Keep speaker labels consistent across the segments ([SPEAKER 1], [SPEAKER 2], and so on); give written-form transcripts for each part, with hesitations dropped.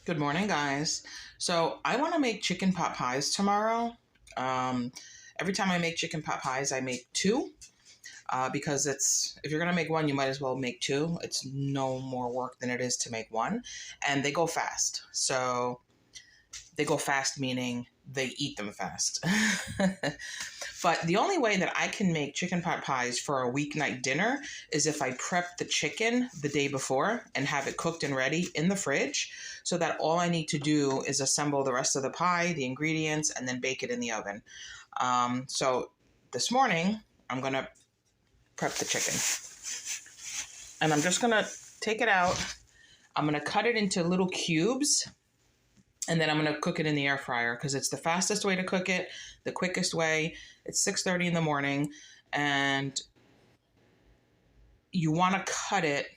[SPEAKER 1] Good morning, guys. So I want to make chicken pot pies tomorrow. Um, every time I make chicken pot pies, I make two because it's if you're gonna make one, you might as well make two. It's no more work than it is to make one, and they go fast. So they go fast meaning they eat them fast. But the only way that I can make chicken pot pies for a weeknight dinner is if I prep the chicken the day before and have it cooked and ready in the fridge so that all I need to do is assemble the rest of the pie, the ingredients, and then bake it in the oven. So this morning, I'm going to prep the chicken. And I'm just going to take it out. I'm going to cut it into little cubes. And then I'm going to cook it in the air fryer because it's the fastest way to cook it, the quickest way. It's 6:30 in the morning, and you want to cut it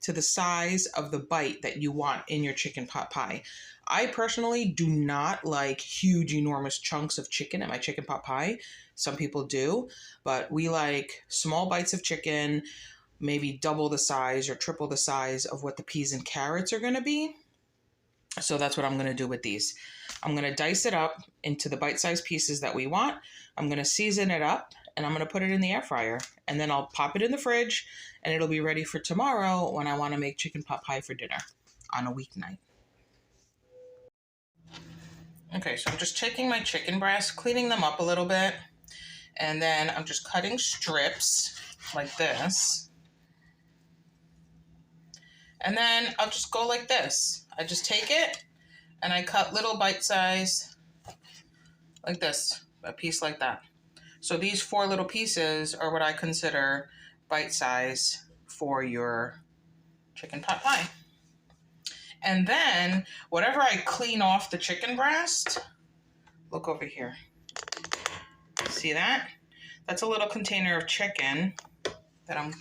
[SPEAKER 1] to the size of the bite that you want in your chicken pot pie. I personally do not like huge, enormous chunks of chicken in my chicken pot pie. Some people do, but we like small bites of chicken, maybe double the size or triple the size of what the peas and carrots are going to be. So that's what I'm going to do with these. I'm going to dice it up into the bite-sized pieces that we want. I'm going to season it up and I'm going to put it in the air fryer. And then I'll pop it in the fridge and it'll be ready for tomorrow when I want to make chicken pot pie for dinner on a weeknight. Okay, so I'm just taking my chicken breasts, cleaning them up a little bit. And then I'm just cutting strips like this. And then I'll just go like this. I just take it and I cut little bite size like this, a piece like that. So these 4 little pieces are what I consider bite size for your chicken pot pie. And then whatever I clean off the chicken breast, look over here. See that? That's a little container of chicken that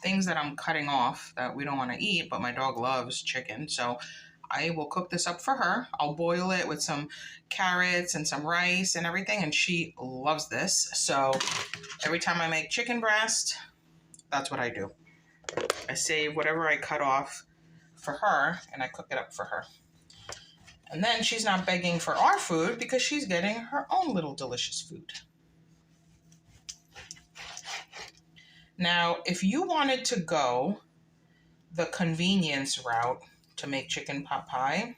[SPEAKER 1] things that I'm cutting off that we don't want to eat, but my dog loves chicken. So I will cook this up for her. I'll boil it with some carrots and some rice and everything, and she loves this. So every time I make chicken breast, that's what I do. I save whatever I cut off for her, and I cook it up for her. And then she's not begging for our food because she's getting her own little delicious food. Now, if you wanted to go the convenience route to make chicken pot pie,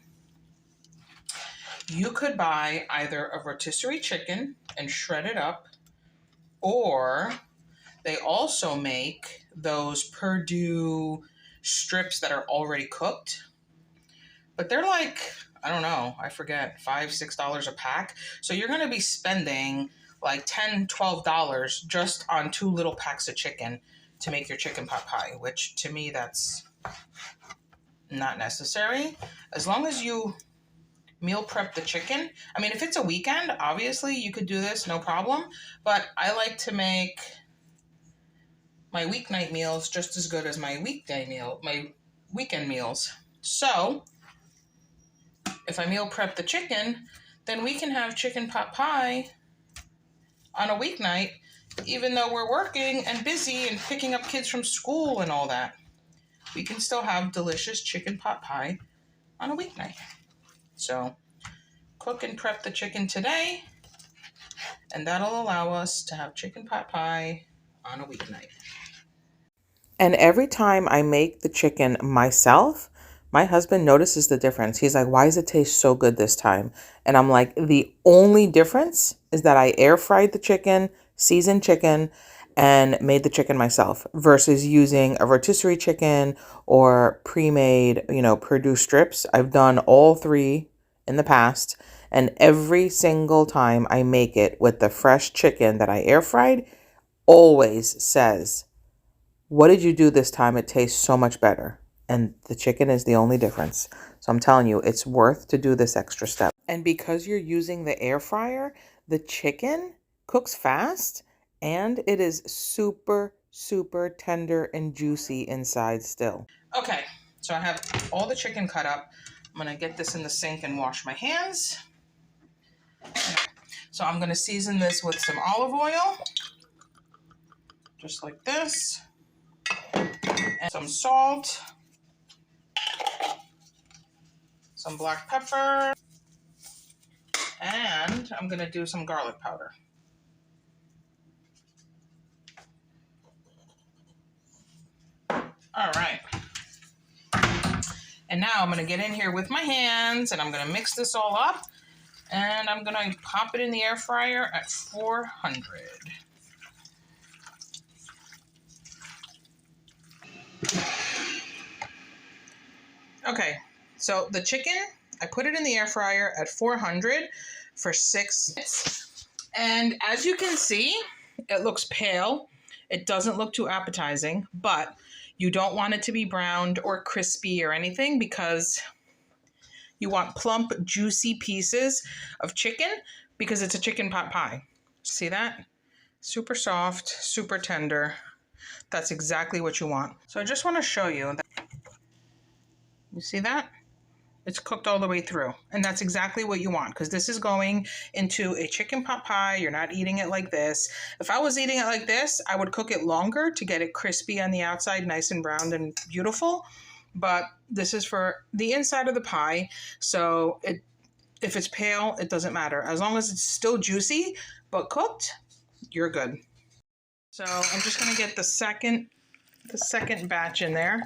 [SPEAKER 1] you could buy either a rotisserie chicken and shred it up, or they also make those Perdue strips that are already cooked. But they're like, I don't know, I forget, $5, $6 a pack. So you're going to be spending like $10, $12 just on 2 little packs of chicken to make your chicken pot pie, which to me, that's not necessary. As long as you meal prep the chicken. I mean, if it's a weekend, obviously you could do this, no problem. But I like to make my weeknight meals just as good as my weekend meals. So if I meal prep the chicken, then we can have chicken pot pie on a weeknight, even though we're working and busy and picking up kids from school and all that. We can still have delicious chicken pot pie on a weeknight. So cook and prep the chicken today, and that'll allow us to have chicken pot pie on a weeknight. And every time I make the chicken myself, my husband notices the difference. He's like, why does it taste so good this time? And I'm like, the only difference is that I air fried the chicken, seasoned chicken, and made the chicken myself versus using a rotisserie chicken or pre-made, Perdue strips. I've done all 3 in the past, and every single time I make it with the fresh chicken that I air fried, always says, what did you do this time? It tastes so much better. And the chicken is the only difference. So I'm telling you, it's worth to do this extra step. And because you're using the air fryer, the chicken cooks fast and it is super, super tender and juicy inside still. Okay, so I have all the chicken cut up. I'm going to get this in the sink and wash my hands. So I'm going to season this with some olive oil, just like this, and some salt, some black pepper, and I'm gonna do some garlic powder. All right. And now I'm gonna get in here with my hands and I'm gonna mix this all up and I'm gonna pop it in the air fryer at 400. Okay, so the chicken, I put it in the air fryer at 400 for 6 minutes. And as you can see, it looks pale. It doesn't look too appetizing, but you don't want it to be browned or crispy or anything because you want plump, juicy pieces of chicken because it's a chicken pot pie. See that? Super soft, super tender. That's exactly what you want. So I just want to show you that. You see that? It's cooked all the way through. And that's exactly what you want because this is going into a chicken pot pie. You're not eating it like this. If I was eating it like this, I would cook it longer to get it crispy on the outside, nice and browned and beautiful. But this is for the inside of the pie. So if it's pale, it doesn't matter. As long as it's still juicy but cooked, you're good. So I'm just going to get the second batch in there,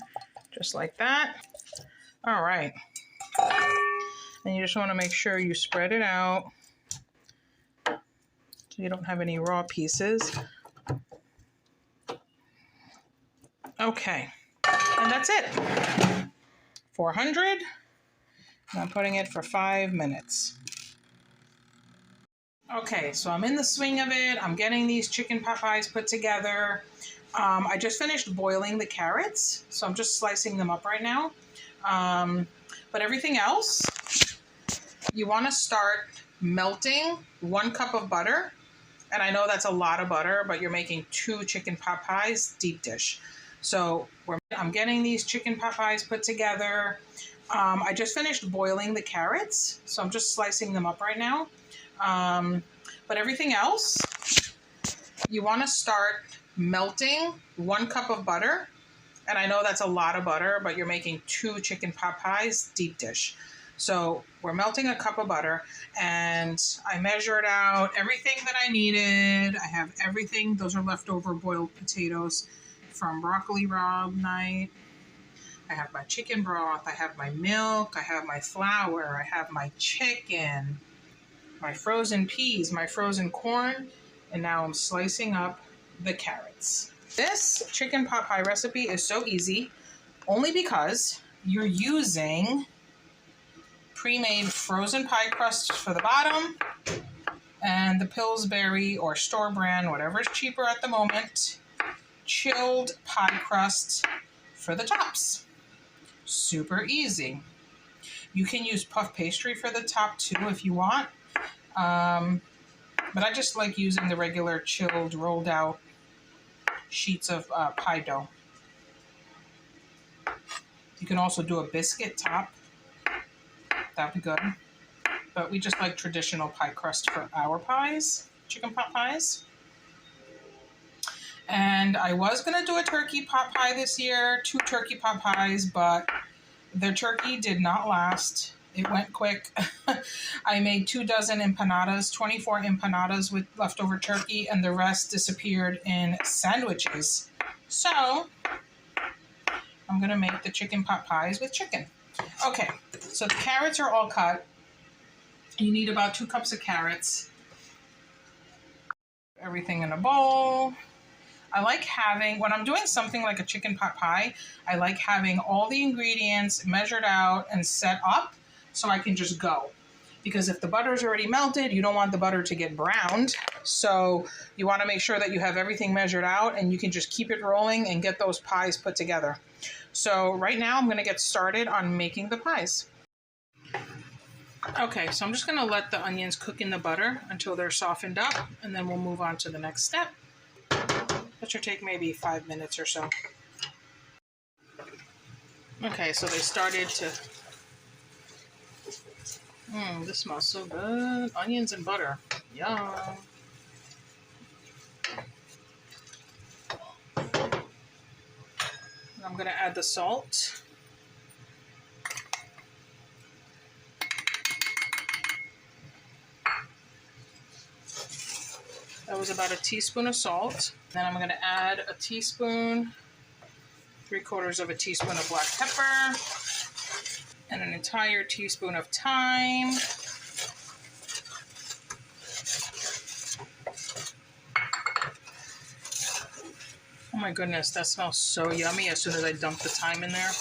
[SPEAKER 1] just like that. All right. And you just want to make sure you spread it out so you don't have any raw pieces. Okay. And that's it. 400. And I'm putting it for 5 minutes. Okay, so I'm in the swing of it. I'm getting these chicken pot pies put together. I just finished boiling the carrots, so I'm just slicing them up right now. But everything else, you want to start melting 1 cup of butter. And I know that's a lot of butter, but you're making 2 chicken pot pies, deep dish. So I'm getting these chicken pot pies put together. I just finished boiling the carrots, so I'm just slicing them up right now. But everything else, you want to start melting 1 cup of butter. And I know that's a lot of butter, but you're making 2 chicken pot pies, deep dish. So we're melting a cup of butter and I measured out everything that I needed. I have everything. Those are leftover boiled potatoes from broccoli raw night. I have my chicken broth. I have my milk. I have my flour. I have my chicken, my frozen peas, my frozen corn. And now I'm slicing up the carrots. This chicken pot pie recipe is so easy only because you're using pre-made frozen pie crusts for the bottom and the Pillsbury or store brand, whatever's cheaper at the moment, chilled pie crust for the tops. Super easy. You can use puff pastry for the top too if you want. But I just like using the regular chilled, rolled out sheets of pie dough. You can also do a biscuit top. That'd be good. But we just like traditional pie crust for our pies, chicken pot pies. And I was going to do a turkey pot pie this year, 2 turkey pot pies, but the turkey did not last. It went quick. I made 2 dozen empanadas, 24 empanadas with leftover turkey, and the rest disappeared in sandwiches. So I'm going to make the chicken pot pies with chicken. Okay, so the carrots are all cut. You need about 2 cups of carrots. Everything in a bowl. I like having, when I'm doing something like a chicken pot pie, I like having all the ingredients measured out and set up so I can just go. Because if the butter's already melted, you don't want the butter to get browned. So you want to make sure that you have everything measured out and you can just keep it rolling and get those pies put together. So right now I'm going to get started on making the pies. Okay, so I'm just going to let the onions cook in the butter until they're softened up, and then we'll move on to the next step. That should take maybe 5 minutes or so. Okay, so they started to... this smells so good. Onions and butter. Yum. I'm going to add the salt. was about a teaspoon of salt. Then I'm going to add a teaspoon, 3/4 of a teaspoon of black pepper, and an entire teaspoon of thyme. Oh my goodness, that smells so yummy as soon as I dump the thyme in there.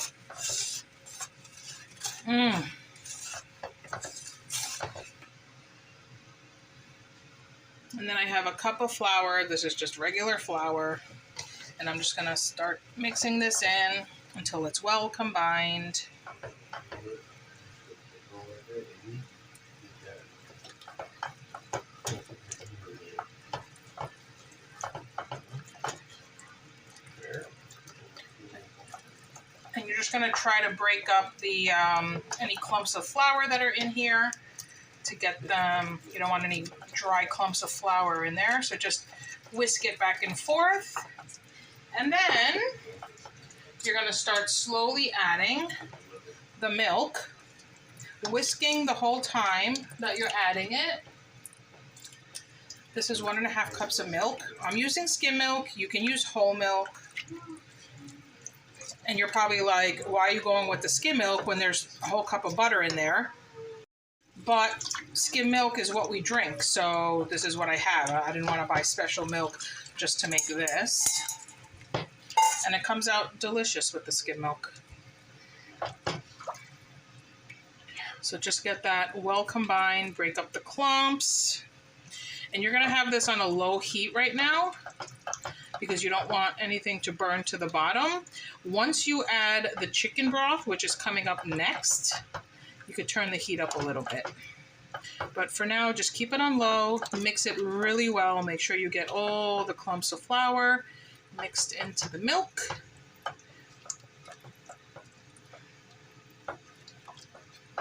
[SPEAKER 1] And then I have a cup of flour. This is just regular flour. And I'm just gonna start mixing this in until it's well combined. And you're just gonna try to break up the any clumps of flour that are in here to get them. You don't want any dry clumps of flour in there, so just whisk it back and forth. And then you're going to start slowly adding the milk, whisking the whole time that you're adding it. This is 1.5 cups of milk. I'm using skim milk. You can use whole milk. And you're probably like, why are you going with the skim milk when there's a whole cup of butter in there? But skim milk is what we drink, so this is what I have. I didn't want to buy special milk just to make this. And it comes out delicious with the skim milk. So just get that well combined, break up the clumps. And you're going to have this on a low heat right now because you don't want anything to burn to the bottom. Once you add the chicken broth, which is coming up next, you could turn the heat up a little bit. But for now, just keep it on low, mix it really well, make sure you get all the clumps of flour mixed into the milk.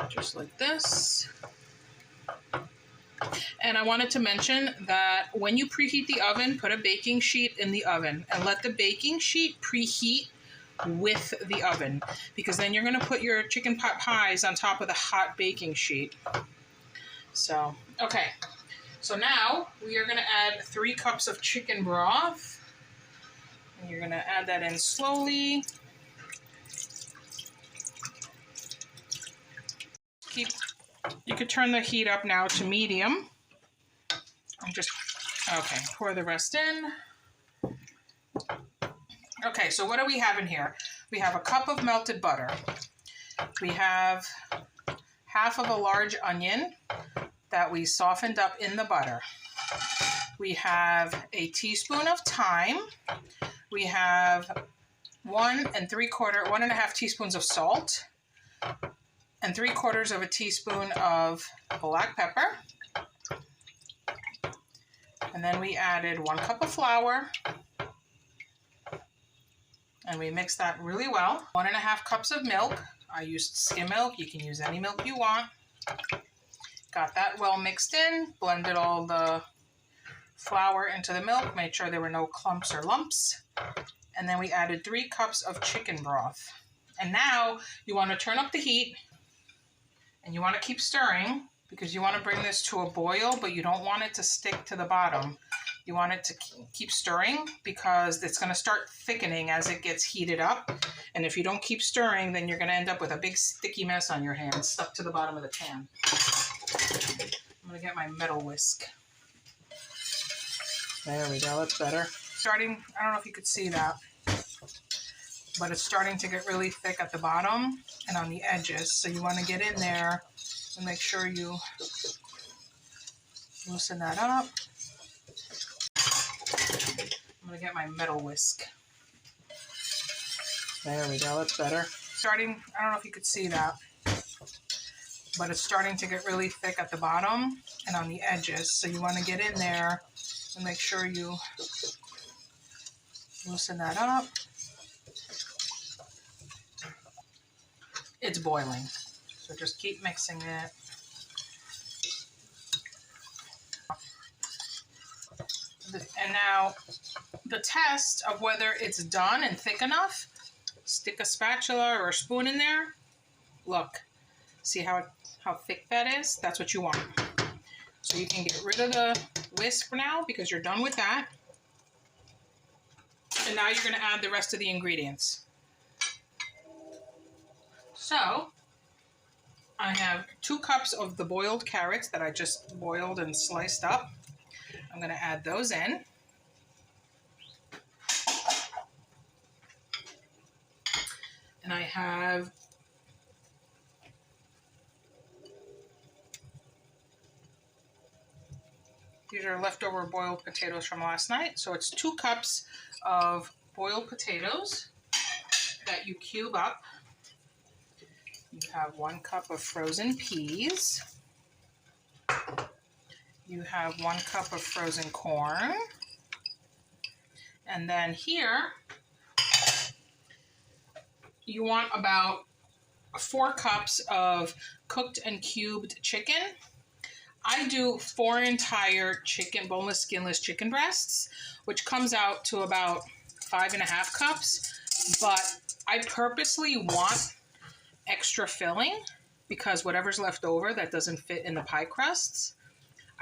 [SPEAKER 1] Just like this. And I wanted to mention that when you preheat the oven, put a baking sheet in the oven and let the baking sheet preheat with the oven, because then you're going to put your chicken pot pies on top of the hot baking sheet. So, okay. So now we are going to add 3 cups of chicken broth. And you're going to add that in slowly. You could turn the heat up now to medium. Okay, pour the rest in. Okay, so what do we have in here? We have a cup of melted butter. We have half of a large onion that we softened up in the butter. We have a teaspoon of thyme. We have 1.5 teaspoons of salt and 3/4 of a teaspoon of black pepper. And then we added 1 cup of flour. And we mix that really well. 1.5 cups of milk. I used skim milk. You can use any milk you want. Got that well mixed in. Blended all the flour into the milk. Made sure there were no clumps or lumps. And then we added 3 cups of chicken broth. And now you want to turn up the heat. And you want to keep stirring because you want to bring this to a boil, but you don't want it to stick to the bottom. You want it to keep stirring because it's going to start thickening as it gets heated up. And if you don't keep stirring, then you're going to end up with a big sticky mess on your hands stuck to the bottom of the pan. I'm going to get my metal whisk. There we go. That's better. Starting, I don't know if you could see that, but it's starting to get really thick at the bottom and on the edges. So you want to get in there and make sure you loosen that up. I'm going to get my metal whisk. There we go. That's better. Starting, I don't know if you could see that, but it's starting to get really thick at the bottom and on the edges. So you want to get in there and make sure you loosen that up. It's boiling, so just keep mixing it. And now the test of whether it's done and thick enough, stick a spatula or a spoon in there. Look, see how thick that is? That's what you want. So you can get rid of the whisk now because you're done with that. And now you're going to add the rest of the ingredients. So I have 2 cups of the boiled carrots that I just boiled and sliced up. I'm going to add those in. And I have these are leftover boiled potatoes from last night. So it's 2 cups of boiled potatoes that you cube up. You have 1 cup of frozen peas. You have 1 cup of frozen corn. And then here, you want about 4 cups of cooked and cubed chicken. I do 4 entire chicken, boneless, skinless chicken breasts, which comes out to about 5.5 cups. But I purposely want extra filling because whatever's left over that doesn't fit in the pie crusts,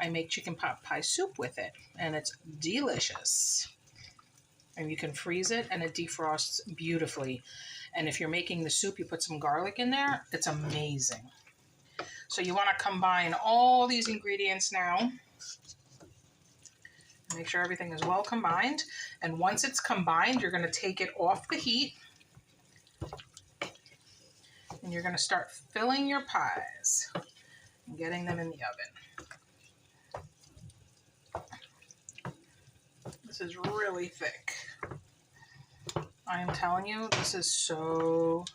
[SPEAKER 1] I make chicken pot pie soup with it, and it's delicious. And you can freeze it, and it defrosts beautifully. And if you're making the soup, you put some garlic in there, it's amazing. So you want to combine all these ingredients now. Make sure everything is well combined. And once it's combined, you're going to take it off the heat. And you're going to start filling your pies and getting them in the oven. This is really thick. I am telling you, this is so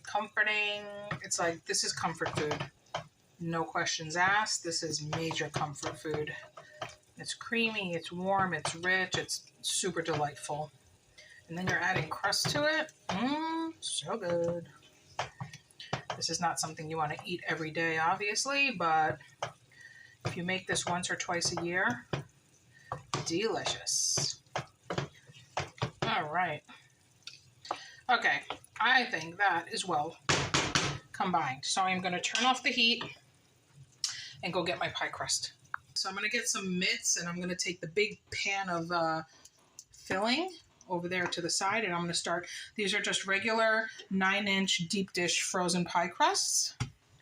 [SPEAKER 1] comforting. It's like, this is comfort food. No questions asked. This is major comfort food. It's creamy, it's warm, it's rich, it's super delightful. And then you're adding crust to it. So good. This is not something you want to eat every day, obviously, but if you make this once or twice a year, delicious. All right. Okay, I think that is well combined. So I'm going to turn off the heat and go get my pie crust. So I'm going to get some mitts, and I'm going to take the big pan of filling over there to the side, and I'm going to start. These are just regular 9-inch deep dish frozen pie crusts.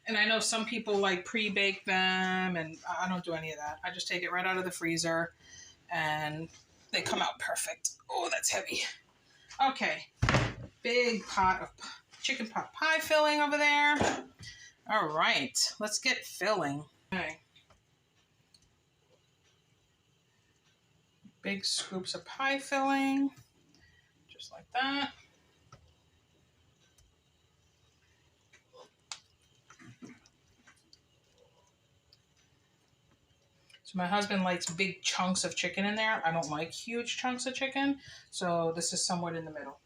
[SPEAKER 1] And I know some people like pre-bake them, and I don't do any of that. I just take it right out of the freezer, and they come out perfect. Oh, that's heavy. Okay, big pot of chicken pot pie filling over there. All right, let's get filling. Okay. Big scoops of pie filling, just like that. So my husband likes big chunks of chicken in there. I don't like huge chunks of chicken, so this is somewhat in the middle.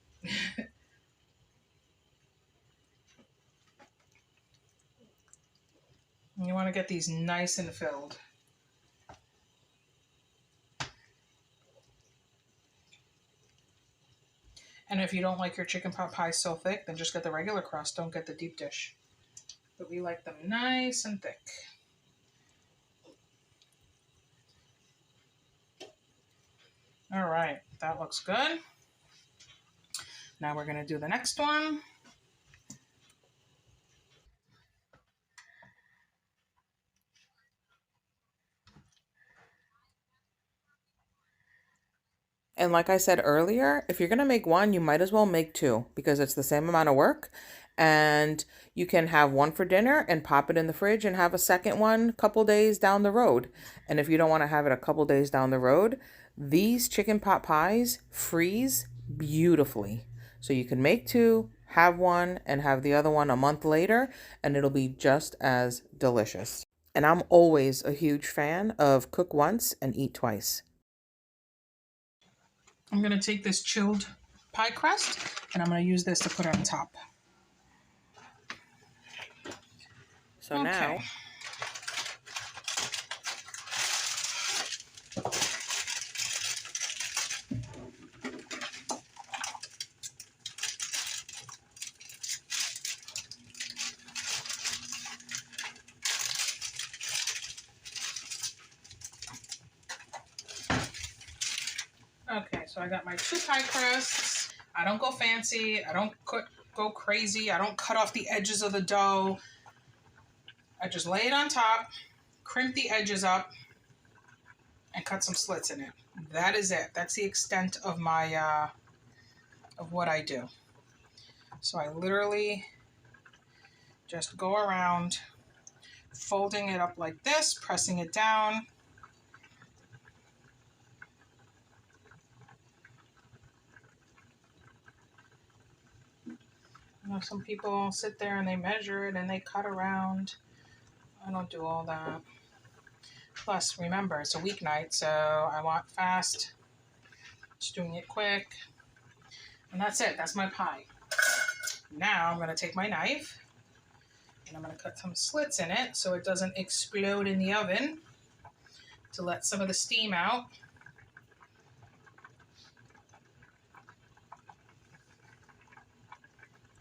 [SPEAKER 1] You want to get these nice and filled. And if you don't like your chicken pot pie so thick, then just get the regular crust. Don't get the deep dish. But we like them nice and thick. All right, that looks good. Now we're going to do the next one.
[SPEAKER 2] And like I said earlier, if you're going to make one, you might as well make 2 because it's the same amount of work. And you can have one for dinner and pop it in the fridge and have a second one a couple days down the road. And if you don't want to have it a couple days down the road, these chicken pot pies freeze beautifully. So you can make 2, have one, and have the other one a month later, and it'll be just as delicious. And I'm always a huge fan of cook once and eat twice.
[SPEAKER 1] I'm going to take this chilled pie crust, and I'm going to use this to put on top.
[SPEAKER 2] So okay. Now
[SPEAKER 1] so I got my 2 pie crusts. I don't go fancy. I don't go crazy. I don't cut off the edges of the dough. I just lay it on top, crimp the edges up, and cut some slits in it. That is it. That's the extent of my of what I do. So I literally just go around folding it up like this, pressing it down. You know, some people sit there and they measure it and they cut around. I don't do all that. Plus, remember, it's a weeknight, so I want fast. Just doing it quick. And that's it. That's my pie. Now I'm going to take my knife and I'm going to cut some slits in it so it doesn't explode in the oven to let some of the steam out.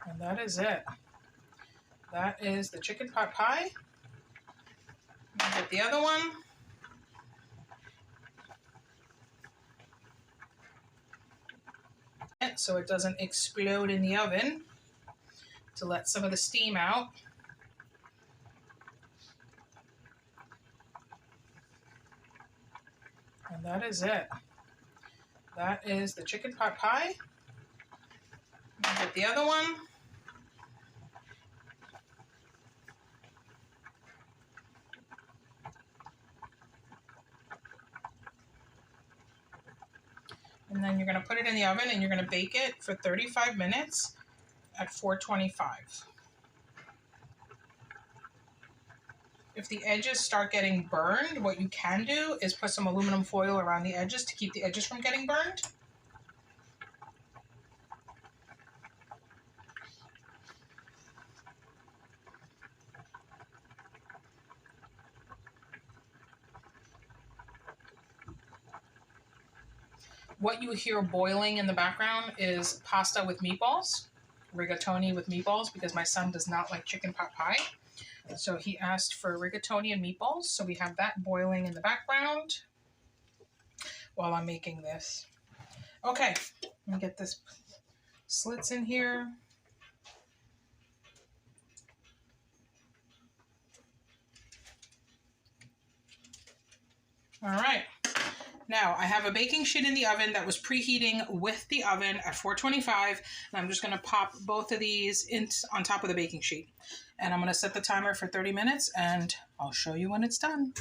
[SPEAKER 1] And that is it. That is the chicken pot pie. Get the other one. So it doesn't explode in the oven to let some of the steam out. And that is it. That is the chicken pot pie. Get the other one. And then you're going to put it in the oven and you're going to bake it for 35 minutes at 425. If the edges start getting burned, what you can do is put some aluminum foil around the edges to keep the edges from getting burned. What you hear boiling in the background is pasta with meatballs, rigatoni with meatballs, because my son does not like chicken pot pie. So he asked for rigatoni and meatballs. So we have that boiling in the background while I'm making this. Okay, let me get this slits in here. All right. Now, I have a baking sheet in the oven that was preheating with the oven at 425, and I'm just going to pop both of these on top of the baking sheet. And I'm going to set the timer for 30 minutes, and I'll show you when it's done.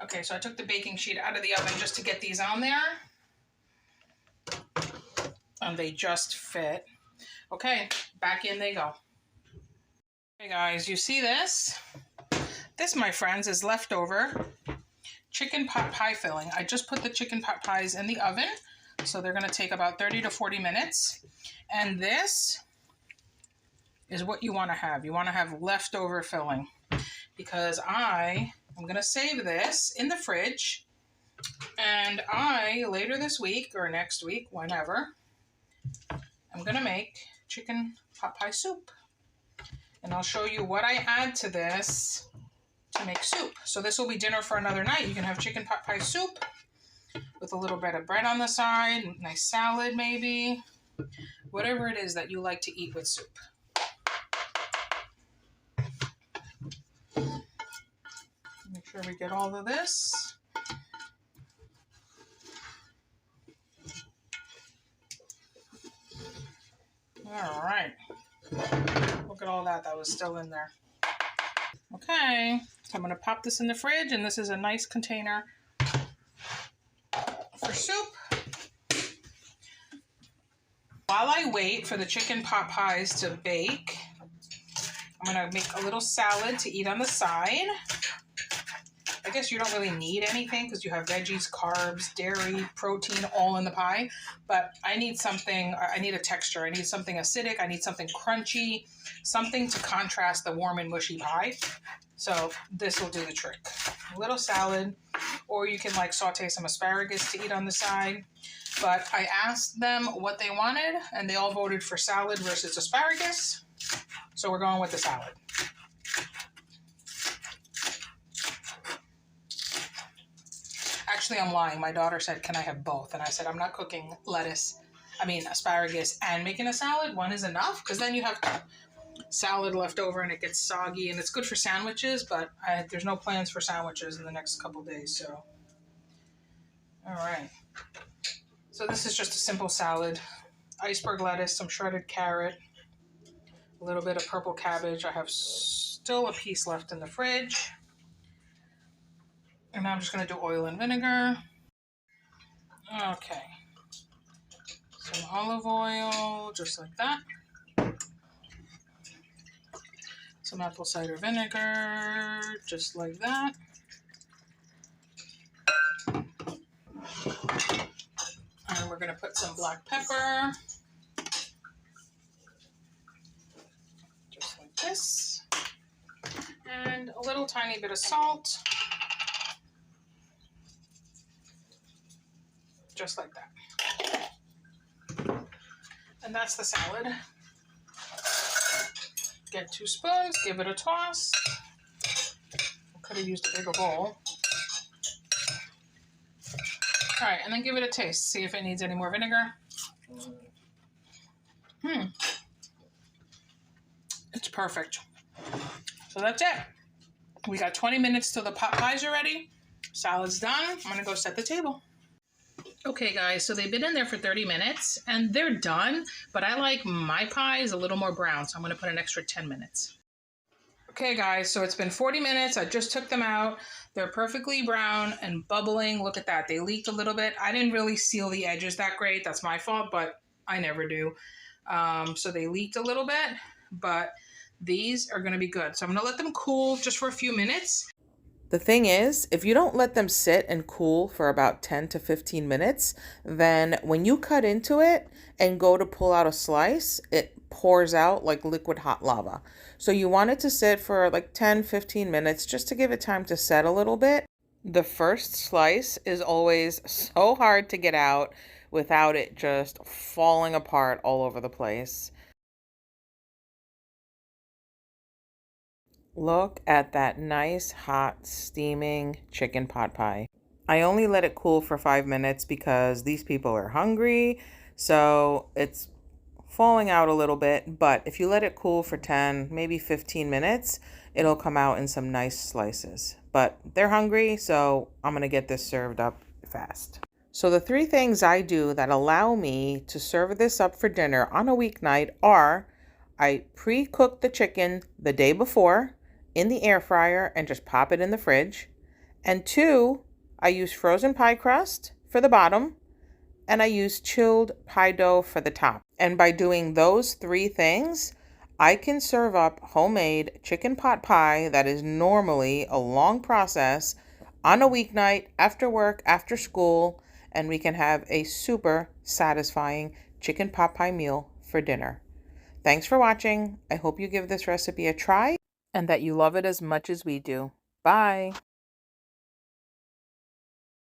[SPEAKER 1] Okay, so I took the baking sheet out of the oven just to get these on there. And they just fit. Okay, back in they go. Hey guys, you see this? This, my friends, is leftover chicken pot pie filling. I just put the chicken pot pies in the oven, so they're going to take about 30 to 40 minutes. And this is what you want to have. You want to have leftover filling, because I am going to save this in the fridge, and later this week or next week, whenever, I'm going to make chicken pot pie soup. And I'll show you what I add to this to make soup. So this will be dinner for another night. You can have chicken pot pie soup with a little bit of bread on the side, nice salad maybe, whatever it is that you like to eat with soup. Make sure we get all of this. All right. Look at all that was still in there. Okay, so I'm going to pop this in the fridge, and this is a nice container for soup. While I wait for the chicken pot pies to bake, I'm going to make a little salad to eat on the side. I guess you don't really need anything because you have veggies, carbs, dairy, protein all in the pie. But I need something, I need a texture. I need something acidic. I need something crunchy, something to contrast the warm and mushy pie. So this will do the trick. A little salad, or you can like saute some asparagus to eat on the side. But I asked them what they wanted, and they all voted for salad versus asparagus. So we're going with the salad. Actually, I'm lying. My daughter said, can I have both? And I said, I'm not cooking asparagus and making a salad. One is enough, because then you have salad left over and it gets soggy, and it's good for sandwiches, but there's no plans for sandwiches in the next couple days. So, all right. So this is just a simple salad. Iceberg lettuce, some shredded carrot, a little bit of purple cabbage. I have still a piece left in the fridge. And now I'm just going to do oil and vinegar. Okay. Some olive oil, just like that. Some apple cider vinegar, just like that. And we're going to put some black pepper. Just like this. And a little tiny bit of salt. Just like that. And that's the salad. Get 2 spoons, give it a toss. Could have used a bigger bowl. All right, and then give it a taste. See if it needs any more vinegar. It's perfect. So that's it. We got 20 minutes till the pot pies are ready. Salad's done. I'm gonna go set the table. Okay guys, so they've been in there for 30 minutes and they're done, but I like my pies a little more brown, so I'm gonna put an extra 10 minutes. Okay guys, so it's been 40 minutes. I just took them out. They're perfectly brown and bubbling. Look at that, they leaked a little bit. I didn't really seal the edges that great. That's my fault, but I never do. So they leaked a little bit, but these are gonna be good. So I'm gonna let them cool just for a few minutes.
[SPEAKER 2] The thing is, if you don't let them sit and cool for about 10 to 15 minutes, then when you cut into it and go to pull out a slice, it pours out like liquid hot lava. So you want it to sit for like 10, 15 minutes just to give it time to set a little bit. The first slice is always so hard to get out without it just falling apart all over the place. Look at that nice, hot, steaming chicken pot pie. I only let it cool for 5 minutes because these people are hungry, so it's falling out a little bit. But if you let it cool for 10, maybe 15 minutes, it'll come out in some nice slices. But they're hungry, so I'm going to get this served up fast. So the 3 things I do that allow me to serve this up for dinner on a weeknight are I pre-cook the chicken the day before in the air fryer and just pop it in the fridge. And 2, I use frozen pie crust for the bottom and I use chilled pie dough for the top. And by doing those 3 things, I can serve up homemade chicken pot pie that is normally a long process on a weeknight, after work, after school, and we can have a super satisfying chicken pot pie meal for dinner. Thanks for watching. I hope you give this recipe a try and that you love it as much as we do. Bye.